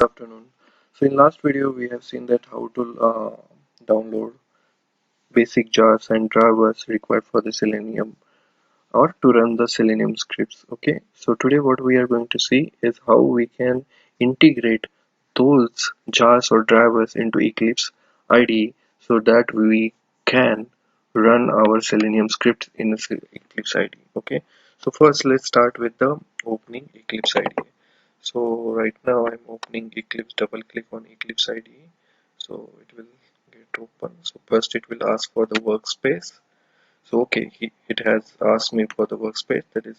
Afternoon. So in last video we have seen that how to download basic jars and drivers required for the Selenium or to run the Selenium scripts. Okay, so today what we are going to see is how we can integrate those jars or drivers into Eclipse IDE so that we can run our Selenium scripts in Eclipse IDE. Okay, so first let's start with the opening Eclipse IDE. So right now I'm opening Eclipse, double click on Eclipse IDE. So it will get open. So first it will ask for the workspace. So okay, it has asked me for the workspace, that is,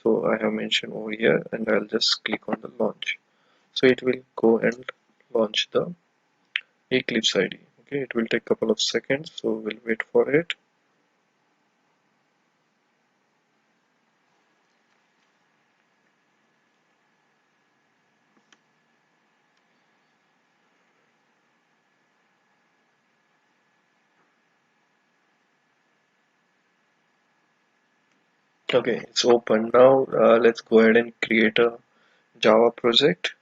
so I have mentioned over here, and I'll just click on the launch. So it will go and launch the Eclipse IDE. Okay, it will take a couple of seconds, so we'll wait for it. Okay, it's open now. Let's go ahead and create a Java project.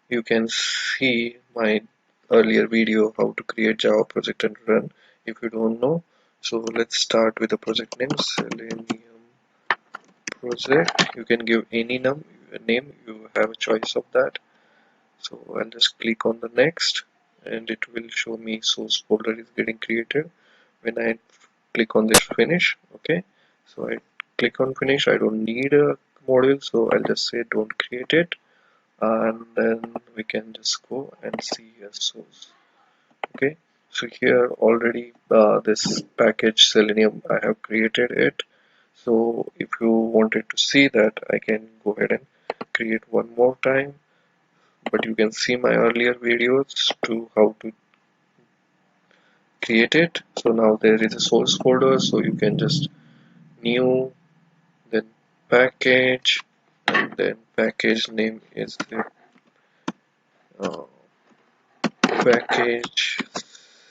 You can see my earlier video how to create Java project and run if you don't know. So let's start with the project name Selenium project. You can give any name, you have a choice of that. So I'll just click on the next and it will show me source folder is getting created when I click on this finish. Okay, so I click on finish. I don't need a module, so I'll just say don't create it, and then we can just go and see a source. Okay, so here already this package Selenium I have created it. So if you wanted to see that, I can go ahead and create one more time, but you can see my earlier videos to how to create it. So now there is a source folder, so you can just new, then package, and then package name is the uh, package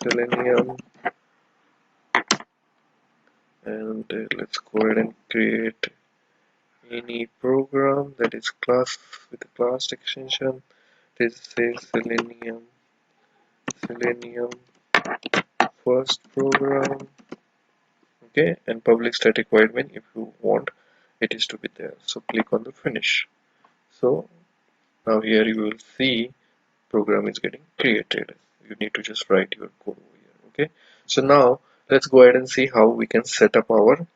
Selenium, and let's go ahead and create any program that is class with a class extension. This says Selenium first program. Okay, and public static void main if you want it is to be there. So click on the finish. So now here you will see program is getting created. You need to just write your code over here. Okay, so now let's go ahead and see how we can set up our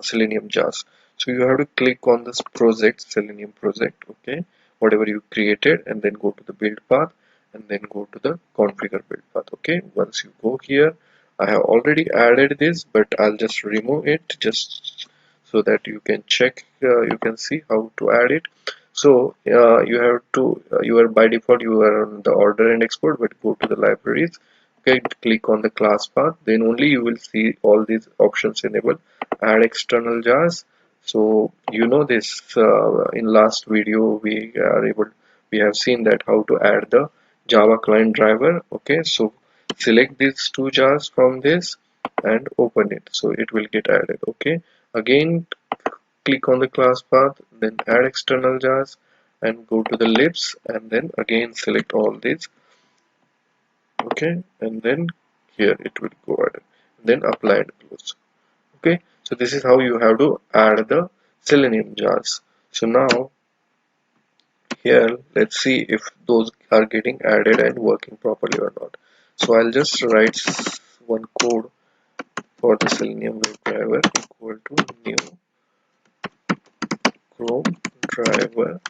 Selenium jars. So you have to click on this project, Selenium project, okay, whatever you created, and then go to the build path and then go to the configure build path. Okay, once you go here, I have already added this, but I'll just remove it just so that you can check, you can see how to add it. So you have to, you are by default you are on the order and export, but go to the libraries. Okay, click on the class path, then only you will see all these options enabled. Add external jars. So you know this, in last video we have seen that how to add the Java client driver. Okay, so select these two jars from this and open it, so it will get added. Okay, again click on the class path, then add external jars and go to the libs, and then again select all these. Okay, and then here it will go ahead, then apply and close. Okay, so this is how you have to add the Selenium jars. So now here let's see if those are getting added and working properly or not. So I'll just write one code for the Selenium WebDriver equal to new Chrome driver.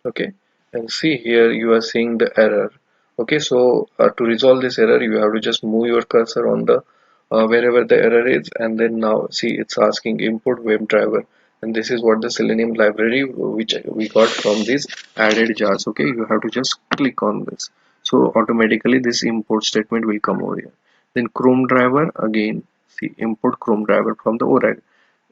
Okay, and see here you are seeing the error. Okay, so to resolve this error you have to just move your cursor on the wherever the error is, and then now see it's asking import WebDriver, and this is what the Selenium library which we got from these added jars. Okay, you have to just click on this, so automatically this import statement will come over here. Then Chrome driver, again see import Chrome driver from the Oracle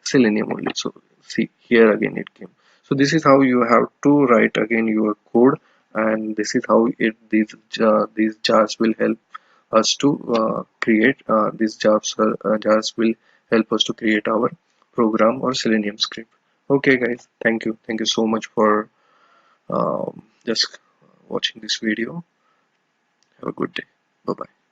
Selenium only. So see here again it came. So this is how you have to write again your code, and this is how these jars will help us to create these jars will help us to create our program or Selenium script. Okay guys, thank you so much for just watching this video. Have a good day. Bye bye.